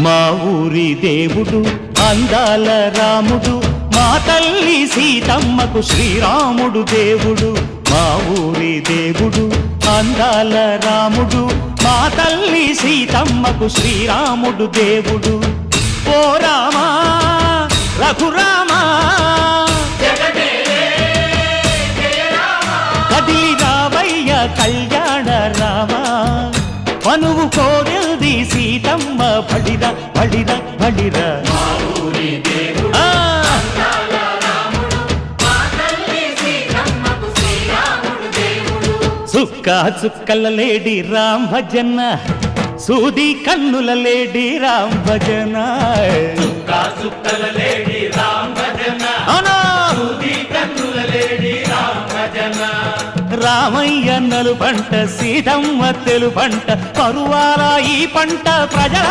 మా ఊరి దేవుడు అందాల రాముడు, మా తల్లి సీతమ్మకు శ్రీరాముడు దేవుడు. మా ఊరి దేవుడు అందాల రాముడు, మా తల్లి సీతమ్మకు శ్రీరాముడు దేవుడు. ఓ రామా రఘురామా కదిలి రావయ్య కళ్యాణ రామా, మనువు కోరిల్ది సీతమ్మ బడిర బడిర బడిర. చుక్క చుక్కల లేడి రామ్ భజన, సూది కన్నుల లేడి రామ్ భజన. చుక్కల లేడి రామ్ భజన, సూది కన్నుల లేడి రామ్ భజన. రామయ్య నలు పంట, సీతమ్మ తెలు పంట, కరువాల ఈ పంట ప్రజల